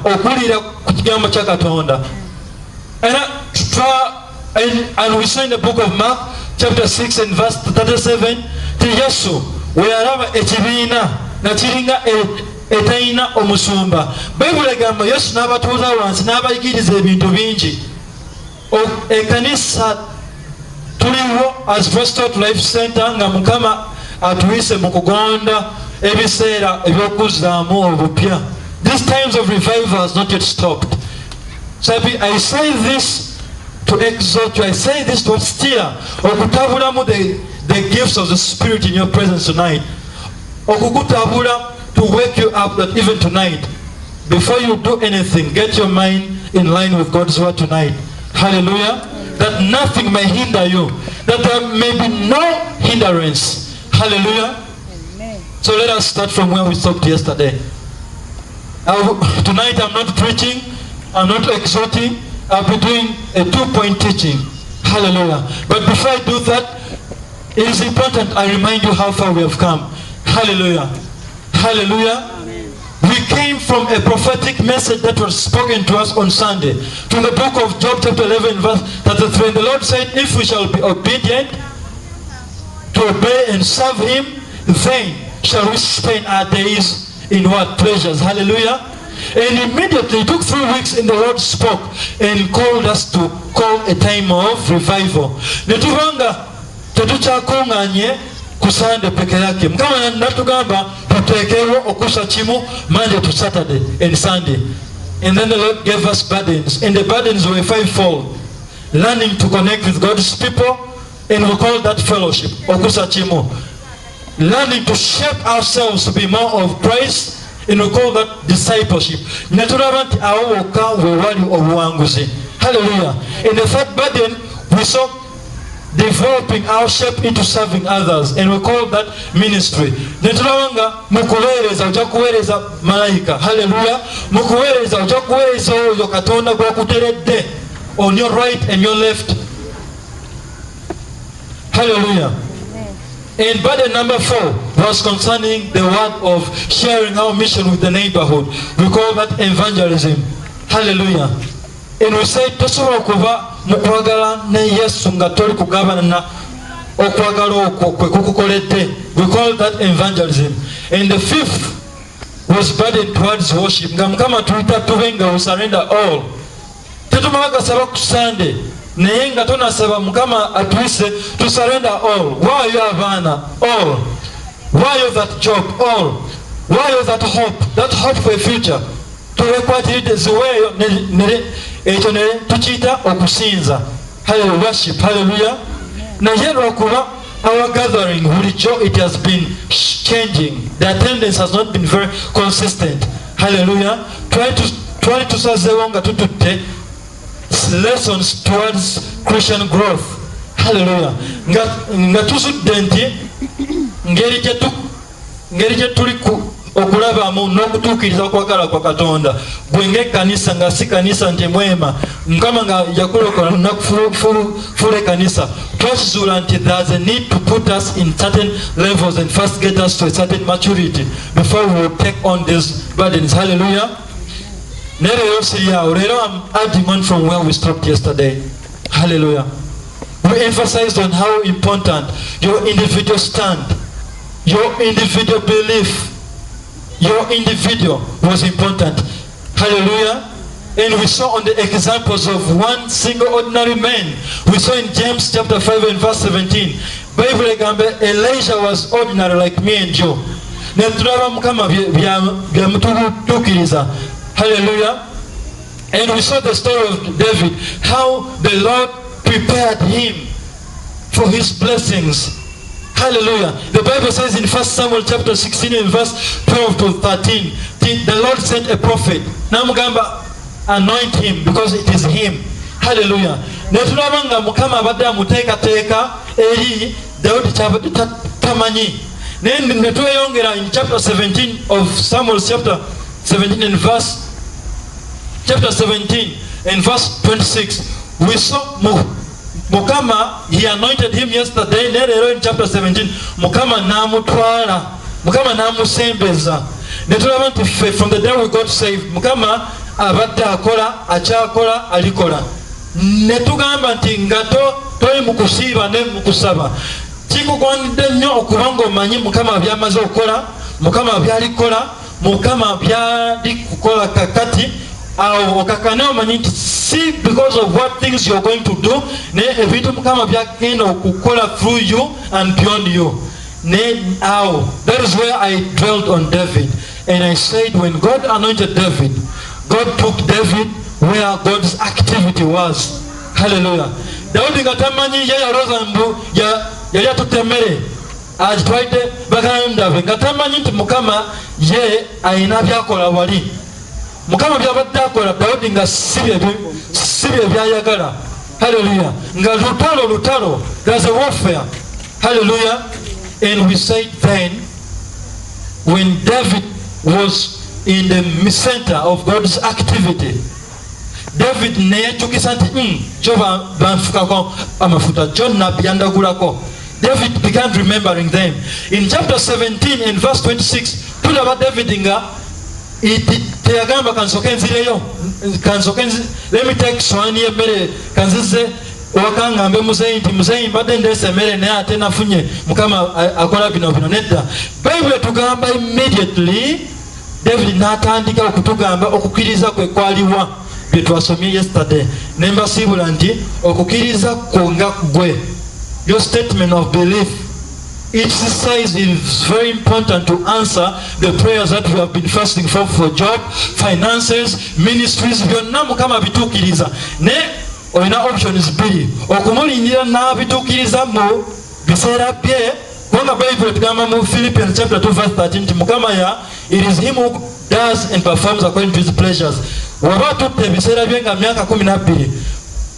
okulira ku kigambo kya Katonda. And we saw in the book of Mark chapter 6 and verse 37 ti Yesu weyalaba ekibiina nga kiringa etayina omusumba. Bayibuli egamba Yesu n'abatuuza wansi n'abayigiriza ebintu bingi. Ekanisa tuliwo as Restored Life Center nga Mukama atuwise mu kugonda ebiseera eby'okuzzaamu obupya. These times of revival has not yet stopped. So I say this to exhort you. I say this to steer okutabulamu the gifts of the Spirit in your presence tonight. Okukutabula to wake you up that even tonight, before you do anything, get your mind in line with God's word tonight. Hallelujah. That nothing may hinder you. That there may be no hindrance. Hallelujah. Amen. So let us start from where we stopped yesterday. Tonight I'm not preaching. I'm not exhorting. I'll be doing a 2-point teaching. Hallelujah. But before I do that, it is important I remind you how far we have come. Hallelujah. Hallelujah. Amen. We came from a prophetic message that was spoken to us on Sunday. From the book of Job chapter 11 verse 33. The Lord said, if we shall be obedient to obey and serve Him, then shall we spend our days in what? Pleasures. Hallelujah. And immediately it took 3 weeks and the Lord spoke and called us to call a time of revival. Netubanga tetukyakunganye ku Sunday peke yake. Mukama natugamba tuteekewo okusa kimu Monday to Saturday and Sunday. And then the Lord gave us burdens. And the burdens were 5-fold. Learning to connect with God's people, and we call that fellowship. Okusa kimu. Learning to shape ourselves to be more of Christ, and we call that discipleship. Hallelujah. In the third burden, we saw developing our shape into serving others, and we call that ministry. Hallelujah. On your right and your left. Hallelujah. And burden number 4 was concerning the word of sharing our mission with the neighborhood. We call that evangelism. Hallelujah. And we say, tosobola kuba mukwagala ne Yesu nga toli kugabana na okwagala okwo kwe kukukoledde. We call that evangelism. And the 5th was burden towards worship. Nga Mukama tuyita tube nga we surrender all. Tetumala gasaba ku Sunday. Naye nga tunasaba Mukama atuise to surrender all. Why you abaana? All. Why you that job? All. Why you that hope? That hope for a future. Tuwekwatiridde ziweeyo ekyo ne tukiyita okusinza. Hallelujah. Worship. Hallelujah. Naye lwakuba our gathering bulijjo it has been changing. The attendance has not been very consistent. Hallelujah. Twali tusazeewo nga tututte lessons towards Christian growth. Hallelujah. Nga tusudde nti ngeri gye tuli okulabamu n'okutuukiriza okwagala kwa Katonda gwe ng'ekkanisa nga si kanisa nti mwema Mukama nga yakulokola nakufuula ekkanisa twakizuula nti there's a need to put us in certain levels and first get us to a certain maturity before we will take on these burdens. Hallelujah. I'm adding on from where we stopped yesterday. Hallelujah. We emphasized on how important your individual stand, your individual belief, your individual was important. Hallelujah. And we saw on the examples of one single ordinary man. We saw in James chapter 5 and verse 17. Bible Elijah was ordinary like me and you. Hallelujah. And we saw the story of David, how the Lord prepared him for his blessings. Hallelujah. The Bible says in 1 Samuel chapter 16 and verse 12 to 13, the Lord sent a prophet. Namugamba, anoint him because it is him. Hallelujah. Netulabanga Mukama abadde amuteekateeka eri Daudi kyabadde tamanyi. Netweyongera in chapter 17 of Samuel chapter 17 and verse chapter 17 and verse 26. We saw Mukama, he anointed him yesterday. In chapter 17, Mukama namutwala, Mukama namusembeza. netulaba nti ffe from the day we got saved mukama abadde akola akyakola alikola. Netugamba nti nga toli mu kusiiba ne mu kusaba kikugwanidde nnyo okuba ng'omanyi mukama byamaze okukola, mukama byalikola, mukama byali kukola kakati awo okakane omanyi nti si because of what things you're going to do ne ebintu mukama byagenda okukola through you and beyond you. That is where I dwelt on David, and I said when God anointed David, God took David where God's activity was. Hallelujah. Daudi ngatamanyi ye yaroza mbu yali atutemere agitwaite bagandave ngatamanyi nti mukama ye ayina byakola wali mukama byabadde akola Daudi nga sibye byayagala. Hallelujah. Nga lutalo there's a warfare. Hallelujah. And we said then when David was in the center of God's activity, David neyechukisa nti Jehova banfukako amafuta John nabyandagulako. David began remembering them. In chapter 17 and verse 26 tulaba David nga teyagamba kansokenzireyo let me take swani yemmere kanzize wakangambe muzeyi nti muzeyi mbadde ndeese emmere naye ate nafunye mukama akola bino nedda. Bible tugamba immediately David n'atandika okutugamba okukkiriza kwe kwaliwa bye twasomye yesterday nembasiibula nti okukkiriza kwo nga gwe. Your statement of belief, it says it is very important to answer the prayers that we have been fasting for job, finances, ministries. Byonna mukama bituukiriza ne olina options bbiri okumulindirira n'abituukiriza mu biseera bye kubanga Bible tugamba mu Philippians chapter 2 verse 13 nti mukama it is him who does and performs according to his pleasures. Waba tutte ebiseera bye nga myaka 12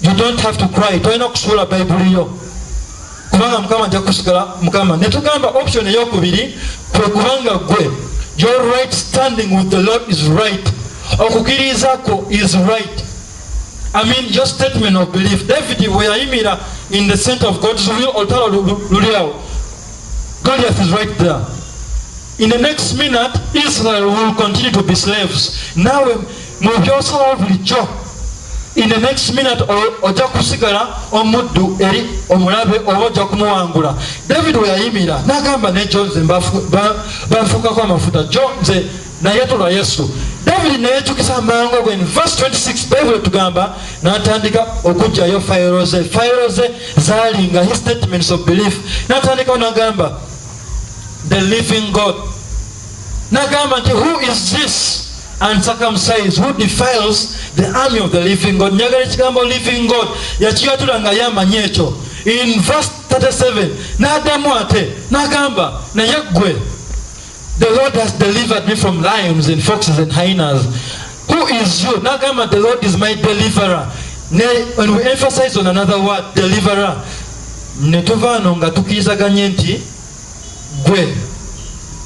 you don't have to cry, tolina kusuula Bible yo kubanga mukama ajja kusigala mukama. Netugamba option eyokubiri kwe kubanga gwe your right standing with the Lord is right, okukkiriza kwo is right. I mean your statement of belief. David weyayimira in the center of God's will olutalo luliawo, Goliath is right there. In the next minute Israel will continue to be slaves. Nawe mu byosalawo bulijjo in the next minute ojja kusigala omuddu eri omulabe oba ojja kumuwangula. David weyayimira n'agamba ne Jonze banfukako amafuta Jonze nayetolwa Yesu. David nayejjukisa amangu ago. In verse 26 Bible tugamba n'atandika okugjayo fayiro ze zaalinga his statements of belief. N'atandika n'agamba the living God. N'agamba nti who is this uncircumcised who defiles the army of the living God. Njagala ekigambo living God yakiyatula nga yamanyi ekyo. In verse 37 n'adamu ate n'agamba naye gwe the Lord has delivered me from lions and foxes and hyenas. Who is you? N'agamba the Lord is my deliverer. When we emphasize on another word deliverer ne tuvaano nga tukirizaganye nti gwe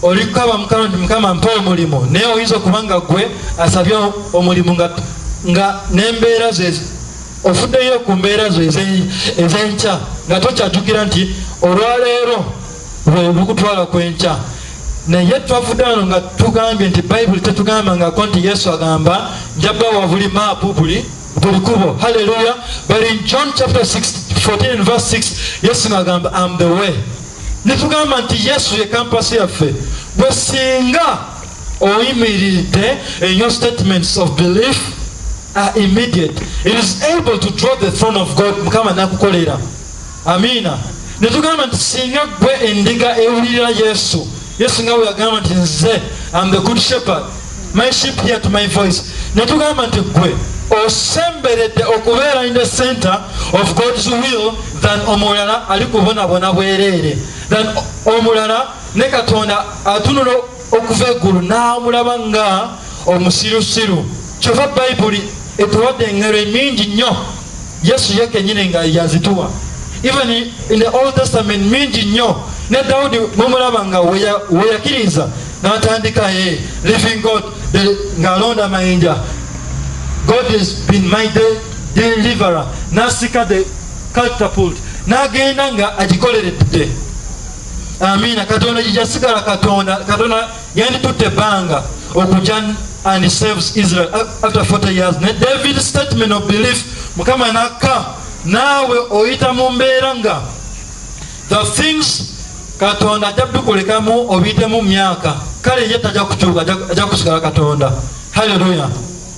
olikaba mukama mpa omulimu naye oyinza okubanga gwe asabye omulimu nga n'embeera ze ofuddeyo ku mbeera zo ez'enkya nga tokyajjukira nti olwaleero lwe lukutwala kw'enkya. Naye twavudde wano nga tugambye nti Bible tetugamba ngako nti Yesu agamba njabbawa buli maapu buli kubo. Hallelujah. But in John chapter 14 and verse 6 Yesu agamba I'm the way. Netugamba nti Yesu ye kampasi yaffe. Bwe singa oyimiridde in your statements of belief are immediate, it is able to draw the throne of God. Mukama nakukolera. Amina. Netugamba nti singa gwe endiga ewulira Yesu nga we agamba nti nze I'm the good shepherd, my sheep hear to my voice. Netugamba nti gwe osemberedde okubeera in the center of God's will than omulala ali kubonabona bwereere, than omulala ne Katonda atunula okuva eggulu n'amulaba nga omusirusiru. Kyova Bible etuwadde engero mingi nnyo Yesu yekennyini nga yazituwa. Even in the Old Testament mingi nnyo ne Daudi mumulaba nga weyakiriza n'atandika living God ng'alonda amayinja. God has been my deliverer. N'asika the catapult n'agenda nga agikoleredde. Amina. Katonda jijasigala Katonda yandi tutte banga okujan and saves Israel after 40 years. Ne David's statement of belief mukama naka nawe oyita mu mbeera nga the things Katonda ajabbikulekamu obiyitemu myaka kale ye tajja kukyuka ajja kusigala Katonda. Hallelujah.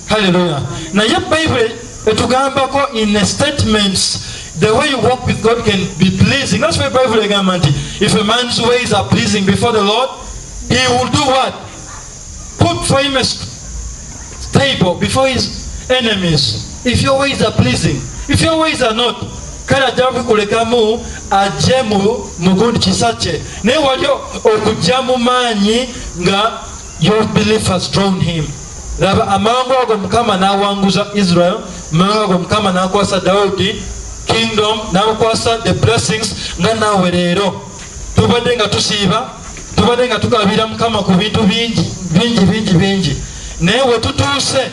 Hallelujah. Naye Bible etugambako in the statements the way you walk with God can be pleasing. That's why Bible egamba nti if a man's ways are pleasing before the Lord, he will do what? Put for him a table before his enemies. If your ways are pleasing, if your ways are not, kale ajja kukulekamu ajje mu gundi kisache naye walio okujja mu maanyi nga your belief has drawn him. Laba amangu ago Mukama n'awanguza Israel, amangu ago Mukama n'akwasa Daudi kingdom, n'akwasa the blessings nga naawe leero tubadde nga tusiiba, tubadde nga tugabira Mukama ku bintu bingi naye we tutuuse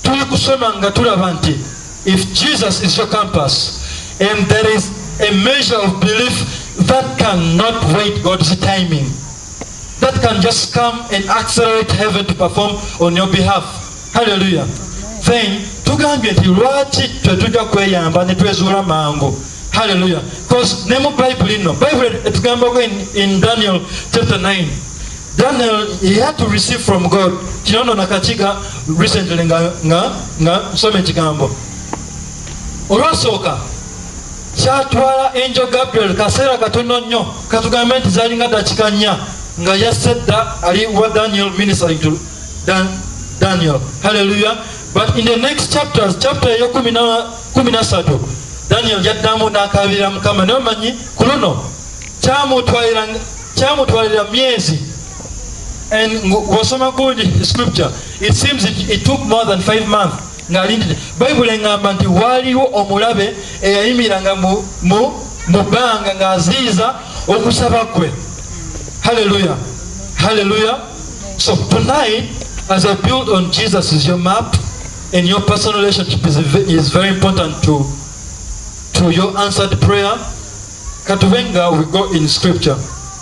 tuli kusoma nga tulaba nti if Jesus is your compass and there is a measure of belief that cannot wait God's timing, that can just come and accelerate heaven to perform on your behalf. Hallelujah. Then tugambye nti lwaki tetujja kweyamba ne twezuula mangu. Hallelujah. Because ne mu Bible ino, Bible etugambako in Daniel chapter 9, Daniel, he had to receive from God. Kinono nakachiga recently nga nsome ekigambo olwasooka kyatwala angel Gabriel kaseera katono nnyo katugambe nti zalinga dakika nnya nga yasedda ali wa Daniel ministering to Daniel. Hallelujah. But in the next chapters, chapter eyo 13, Daniel yaddamu n'akaabira Mukama naye omanyi ku luno kyamutwalira myezi. And wasoma good scripture, it seems it took more than 5 months. Bible engamba nti waliwo omulabe eyayimiranga mu bbanga ng'aziiza okusaba kwe. Hallelujah. Hallelujah. So tonight, as I build on Jesus as your map, and your personal relationship is very important to your answered prayer. Katuvenga, we go in scripture,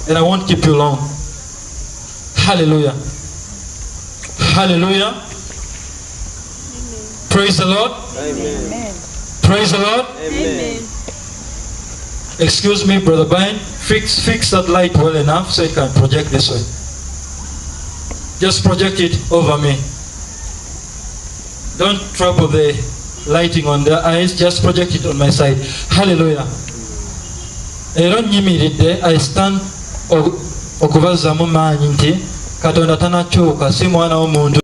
and I won't keep you long. Hallelujah. Hallelujah. Amen. Praise the Lord. Amen. Praise the Lord. Amen. Excuse me, Brother Brian. Fix that light well enough so it can project this way. Just project it over me. Don't trouble the lighting on the eyes. Just project it on my side. Hallelujah. I stand okubaza mu maanyi nti Katonda tanakyuka si mwana w'omuntu.